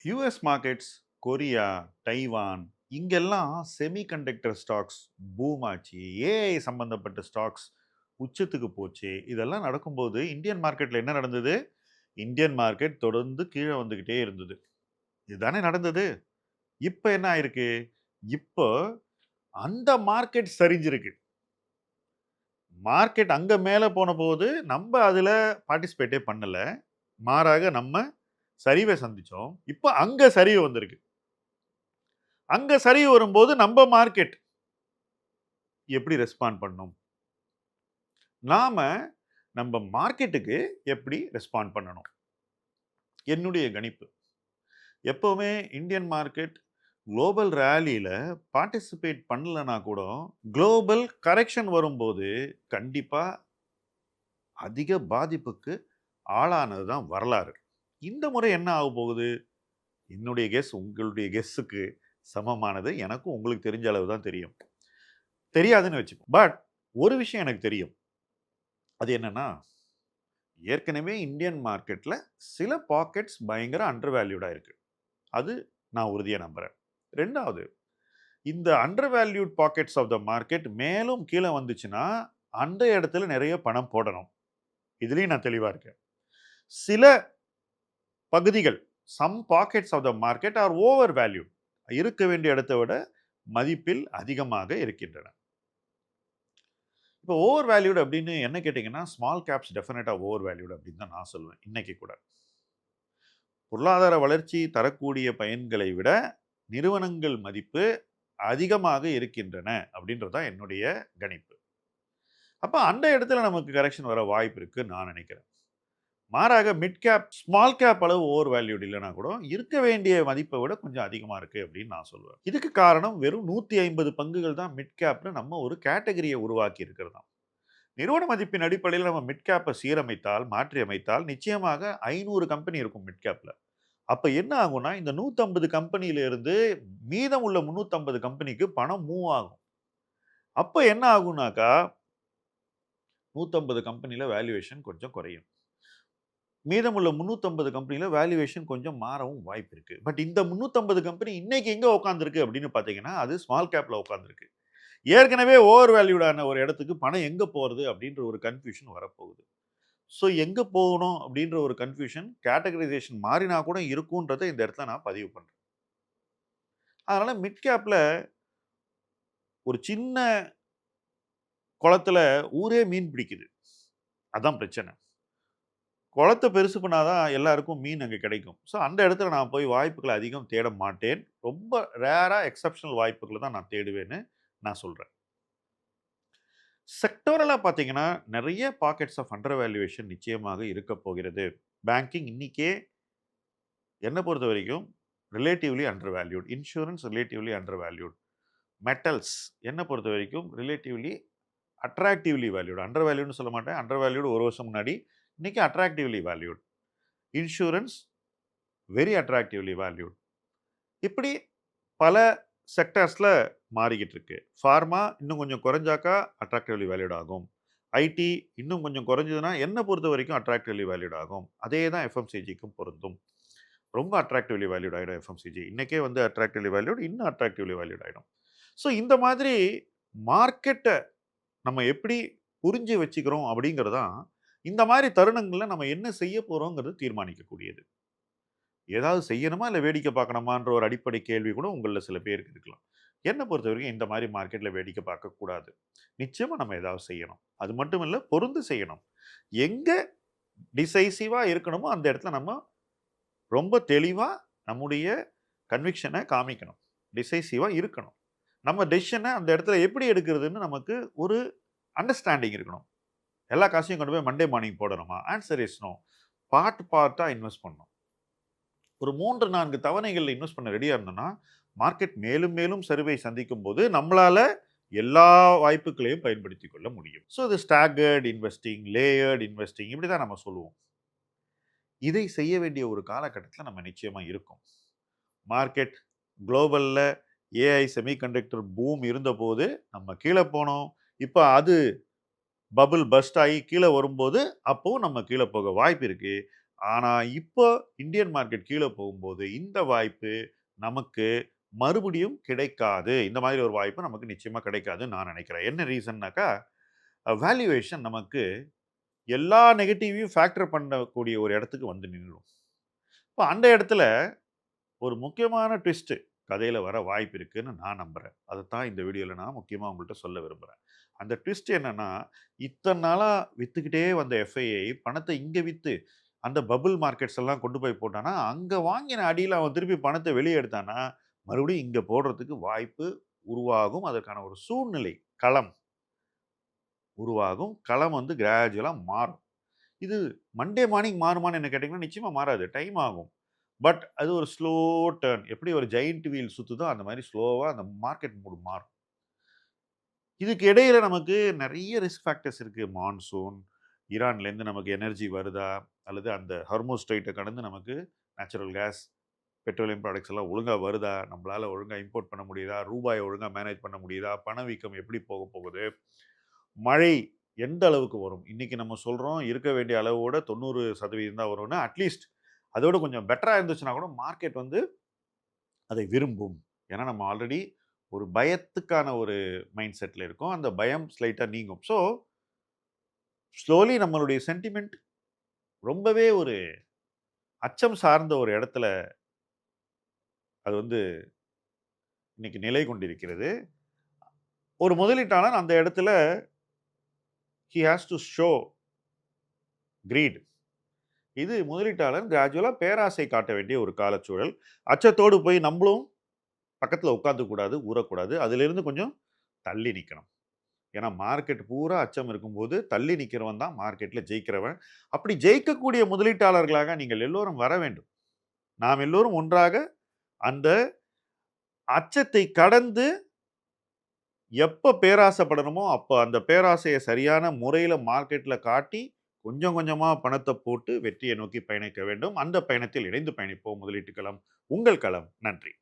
US markets, Korea, Taiwan இங்கெல்லாம் semiconductor stocks boom ஆச்சு. AI சம்பந்தப்பட்ட ஸ்டாக்ஸ் உச்சத்துக்கு போச்சு. இதெல்லாம் நடக்கும்போது இந்தியன் மார்க்கெட்ல என்ன நடந்தது? இந்தியன் மார்க்கெட் தொடர்ந்து கீழ வந்துகிட்டே இருந்தது. இதுதானே நடந்தது. இப்ப என்ன ஆயிருக்கு? இப்போ அந்த மார்க்கெட் சரிஞ்சிருக்கு. மார்க்கெட் அங்க மேல போனபோது நம்ப அதுல பார்ட்டிசிபேட்டே பண்ணல. மாறாக நம்ம சரிவை சந்திச்சோம். இப்ப அங்க சரிவு வந்திருக்கு. அங்க சரிவு வரும்போது நம்ப மார்க்கெட் எப்படி ரெஸ்பாண்ட் பண்ணும்? நாம நம்ப மார்க்கெட்டுக்கு எப்படி ரெஸ்பாண்ட் பண்ணணும்? என்னுடைய கணிப்பு. எப்பவுமே இந்தியன் மார்க்கெட் குளோபல் ராலியில பார்ட்டிசிபேட் பண்ணலனா கூட, குளோபல் கரெக்ஷன் வரும்போது கண்டிப்பா அதிக பாதிப்புக்கு ஆளானது தான் வரலாறு. இந்த முறை என்ன ஆகப் போகுது? என்னுடைய கெஸ் உங்களுடைய கெஸ்ஸுக்கு சமமானது. எனக்கும் உங்களுக்கு தெரிஞ்ச அளவு தான் தெரியும். தெரியாதுன்னு வச்சுப்போம். பட் ஒரு விஷயம் எனக்கு தெரியும். அது என்னன்னா, ஏற்கனவே இந்தியன் மார்க்கெட்ல சில பாக்கெட்ஸ் பயங்கர அண்டர் வேல்யூடா இருக்கு. அது நான் உறுதியா நம்புறேன். 2வது இந்த under valued pockets of the market மேலும் கீழ வந்துச்சுன்னா, அந்த இடத்துல நெறைய பணம் போடணும். இதுலயும் நான் தெளிவா இருக்கேன். சில பகுதிகள் some pockets of the market are over valued. இருக்க வேண்டிய இடத்தை விட மதிப்பில் அதிகமாக இருக்கின்றன. இப்போ ஓவர் வேல்யூட் அப்படின்னு என்ன கேட்டீங்கன்னா, ஸ்மால் கேப்ஸ் டெஃபினட்டா ஓவர் வேல்யூட் அப்படின்னு தான் நான் சொல்லுவேன். இன்னைக்கு கூட. பொருளாதார வளர்ச்சி தரக்கூடிய பயன்களை விட நிறுவனங்கள் மதிப்பு அதிகமாக இருக்கின்றன அப்படின்றது தான் என்னுடைய கணிப்பு. அப்ப அந்த இடத்துல நமக்கு கரெக்ஷன் வர வாய்ப்பு இருக்குன்னு நான் நினைக்கிறேன். மாறாக மிட் கேப், ஸ்மால் கேப் அளவு ஓவர் வேல்யூட் இல்லைனா கூட இருக்க வேண்டிய மதிப்பை விட கொஞ்சம் அதிகமா இருக்கு அப்படின்னு நான் சொல்லுவேன். இதுக்கு காரணம் வெறும் 150 பங்குகள் தான் மிட் கேப்னு நம்ம ஒரு கேட்டகரியை உருவாக்கி இருக்கிறது தான். நிறுவன மதிப்பின் அடிப்படையில் நம்ம மிட் கேப்பை சீரமைத்தால், மாற்றி அமைத்தால் நிச்சயமாக 500 கம்பெனி இருக்கும் மிட் கேப்ல. அப்ப என்ன ஆகும்னா, இந்த 150 கம்பெனியில இருந்து மீதம் உள்ள 350 கம்பெனிக்கு பணம் மூவ் ஆகும். அப்ப என்ன ஆகும்னாக்கா, 150 கம்பெனில வேல்யூவேஷன் கொஞ்சம் குறையும். மீதமுள்ள 350 கம்பெனில வேல்யூவேஷன் கொஞ்சம் மாறவும் வாய்ப்பு இருக்கு. பட் இந்த 350 கம்பெனி இன்னைக்கு எங்க உட்கார்ந்திருக்கு அப்படின்னு பார்த்தீங்கன்னா, அது ஸ்மால் கேப்ல உட்கார்ந்திருக்கு. ஏற்கனவே ஓவர் வேல்யூடான ஒரு இடத்துக்கு பணம் எங்க போறது அப்படின்ற ஒரு கன்ஃப்யூஷன் வரப்போகுது. ஸோ எங்க போகணும் அப்படின்ற ஒரு கன்ஃப்யூஷன் கேட்டகரைசேஷன் மாறினா கூட இருக்கும்ன்றத இந்த இடத்துல நான் பதிவு பண்றேன். அதனால மிட் கேப்ல ஒரு சின்ன குளத்துல ஊரே மீன் பிடிக்குது. அதான் பிரச்சனை. குளத்த பெருசு பண்ணா தான் எல்லாருக்கும் மீன் அங்க கிடைக்கும். ஸோ அந்த இடத்துல நான் போய் வாய்ப்புகள அதிகம் தேட மாட்டேன். ரொம்ப ரேரா எக்செப்ஷனல் வாய்ப்புகள தான் நான் தேடுவேன்னு நான் சொல்றேன். செக்டோரலா பார்த்தீங்கன்னா, நெறைய பாக்கெட்ஸ் ஆஃப் அண்டர் வேல்யூவேஷன் நிச்சயமாக இருக்கப் போகிறது. பேங்கிங் இன்னிக்கே என்ன பொறுத்தவரைக்கும் relatively under valued. Insurance relatively under valued. Metals என்ன பொறுத்தவரைக்கும் ரிலேட்டிவ்லி அட்ராக்டிவ்லி வேல்யூட். அண்டர் வேல்யூட்ன்னு சொல்ல மாட்டேன். அண்டர் வேல்யூட் 1 வருஷம் முன்னாடி. இன்னைக்கு attractively valued. Insurance very attractively valued. இப்படி பல செக்டார்ஸ்ல மாறிக்கிட்டு இருக்கு. ஃபார்மா இன்னும் கொஞ்சம் குறைஞ்சாக்கா அட்ராக்டிவ்லி வேல்யூட் ஆகும். ஐடி இன்னும் கொஞ்சம் குறைஞ்சதுன்னா என்ன பொறுத்தவரைக்கும் அட்ராக்டிவ்லி வேல்யூட் ஆகும். அதே தான் எஃப்எம்சிஜிக்கும் பொருந்தும். ரொம்ப அட்ராக்டிவ்லி வேல்யூட் ஆயிடும் எஃப்எம்சிஜி. இன்னைக்கே வந்து அட்ராக்டிவ்லி வேல்யூட், இன்னும் அட்ராக்டிவ்லி வேல்யூட் ஆயிடும். ஸோ இந்த மாதிரி மார்க்கெட்ட நம்ம எப்படி புரிஞ்சு வச்சுக்கிறோம் அப்படிங்கிறது தான், இந்த மாரி தருணங்கள்ல நம்ம என்ன செய்ய போறோங்கிறது தீர்மானிக்கக்கூடியது. ஏதாவது செய்யணுமா? இல்ல வேடிக்கை பார்க்கணுமான்ற ஒரு அடிப்படை கேள்வி கூட உங்கள்ல சில பேருக்கு இருக்கலாம். என்ன பொறுத்தவரைக்கும் இந்த மாரி மார்க்கெட்ல வேடிக்கை பார்க்கக்கூடாது. நிச்சயமா நம்ம ஏதாவது செய்யணும். அது மட்டும் இல்ல, பொருந்து செய்யணும். எங்க டிசைசிவா இருக்கணுமோ, அந்த இடத்துல நம்ம ரொம்ப தெளிவா நம்முடைய கன்விக்ஷன காமிக்கணும். டிசைசிவா இருக்கணும். நம்ம டெசிஷன அந்த இடத்துல எப்படி எடுக்கிறதுன்னு நமக்கு ஒரு அண்டர்ஸ்டாண்டிங் இருக்கணும். எல்லா காசையும் கொண்டு போய் மண்டே மார்னிங் போடணுமா? Answer is no. பார்ட்டா இன்வெஸ்ட் பண்ணணும். ஒரு 3, 4 தவணைகள்ல இன்வெஸ்ட் பண்ண ரெடியா இருந்தோம்னா, மார்க்கெட் மேலும் மேலும் சரிவை சந்திக்கும்போது, நம்மளால எல்லா வாய்ப்புகளையும் பயன்படுத்திக் கொள்ள முடியும். ஸோ இது ஸ்டாகர்ட் இன்வெஸ்டிங், லேயர்ட் இன்வெஸ்டிங் இப்படி தான் நம்ம சொல்லுவோம். இதை செய்ய வேண்டிய ஒரு காலகட்டத்தில நம்ம நிச்சயமா இருக்கோம். மார்க்கெட் குளோபல்ல ஏஐ செமிகண்டக்டர் பூம் இருந்தபோது நம்ம கீழ போனோம். இப்ப அது பபிள் பர்ஸ்ட் ஆகி கீழ வரும்போது, அப்பவும் நம்ம கீழ போக வாய்ப்பு இருக்கு. ஆனா, இப்போ இந்தியன் மார்க்கெட் கீழ போகும்போது, இந்த வாய்ப்பு நமக்கு மறுபடியும் கிடைக்காது. இந்த மாதிரி ஒரு வாய்ப்பு நமக்கு நிச்சயமா கிடைக்காதுன்னு நான் நினைக்கிறேன். என்ன ரீசன்னாக்கா, வேல்யூவேஷன் நமக்கு எல்லா நெகட்டிவையும் ஃபேக்டர் பண்ணக்கூடிய ஒரு இடத்துக்கு வந்து நின்னுடும். இப்ப அந்த இடத்துல ஒரு முக்கியமான ட்விஸ்ட் கதையில வர வாய்ப்பு இருக்குன்னு நான் நம்புறேன். அதத்தான் இந்த வீடியோல நான் முக்கியமா உங்கள்ட்ட சொல்ல விரும்புறேன். அந்த ட்விஸ்ட் என்னன்னா, இத்தன நாளா வித்துக்கிட்டே வந்த எஃப்ஐஐ பணத்த இங்க வித்து, அந்த பபிள் மார்க்கெட்ஸ் எல்லாம் கொண்டு போய் போட்டான்னா, அங்க வாங்கின அடியில அவன் திருப்பி பணத்த வெளிய எடுத்தான்னா, மறுபடியும் இங்க போடுறதுக்கு வாய்ப்பு உருவாகும். அதற்கான ஒரு சூழ்நிலை, களம் உருவாகும். களம் வந்து கிராஜுவலா மாறும். இது மண்டே மார்னிங் மாறுமான்னு என்ன கேட்டீங்கன்னா, நிச்சயமா மாறாது. டைம் ஆகும். பட் அது ஒரு ஸ்லோ டர்ன். எப்படி ஒரு ஜெயன்ட் வீல் சுத்துதோ, அந்த மாரி ஸ்லோவா அந்த மார்க்கெட் மூட் மாறும். இதுக்கு இடையில நமக்கு நெறைய ரிஸ்க் ஃபேக்டர்ஸ் இருக்கு. மான்சூன், ஈரான்லேருந்து நமக்கு எனர்ஜி வருதா? அல்லது அந்த ஹார்மோஸ் ஸ்ட்ரெய்ட்ட கடந்து நமக்கு நேச்சுரல் கேஸ், பெட்ரோலியம் ப்ராடக்ட்ஸ் எல்லாம் ஒழுங்கா வருதா? நம்மளால ஒழுங்கா இம்போர்ட் பண்ண முடியுதா? ரூபாய ஒழுங்கா மேனேஜ் பண்ண முடியுதா? பணவீக்கம் எப்படி போகுது? மழை எந்த அளவுக்கு வரும்? இன்னைக்கு நம்ம சொல்றோம் இருக்க வேண்டிய அளவோட 90% தான் வரும்னு. அட்லீஸ்ட் அதோட கொஞ்சம் பெட்டரா இருந்துச்சுன்னா கூட மார்க்கெட் வந்து அதை விரும்பும். ஏன்னா நம்ம ஆல்ரெடி ஒரு பயத்துக்கான ஒரு மைண்ட் செட்ல இருக்கோம். அந்த பயம் ஸ்லைட்டா நீங்கும். ஸோ ஸ்லோலி நம்மளுடைய சென்டிமென்ட் ரொம்பவே ஒரு அச்சம் சார்ந்த ஒரு இடத்துல அது வந்து இன்னைக்கு நிலை கொண்டிருக்கிறது. ஒரு முதலீட்டாளர் அந்த இடத்துல he has to show greed. இது முதலீட்டாளர் கிராஜுவலா பேராசை காட்ட வேண்டிய ஒரு காலச்சூழல். அச்சத்தோடு போய் நம்பளும் பக்கத்துல உட்கார்ந்துக்க கூடாது, ஊறக்கூடாது. அதிலிருந்து கொஞ்சம் தள்ளி நிக்கணும். ஏன்னா மார்க்கெட் பூரா அச்சம் இருக்கும்போது, தள்ளி நிக்கிறவன் தான் மார்க்கெட்ல ஜெயிக்கிறவன். அப்படி ஜெயிக்கக்கூடிய முதலீட்டாளர்களாக நீங்கள் எல்லோரும் வர வேண்டும். நாம் எல்லோரும் ஒன்றாக அந்த அச்சத்தை கடந்து எப்ப பேராசைப்படணுமோ, அப்ப அந்த பேராசைய சரியான முறையில மார்க்கெட்ல காட்டி, கொஞ்சம் கொஞ்சமா பணத்த போட்டு வெற்றியை நோக்கி பயணிக்க வேண்டும். அந்த பயணத்தில் இணைந்து பயணிப்போம். முதலீட்டு களம் உங்கள் களம். நன்றி.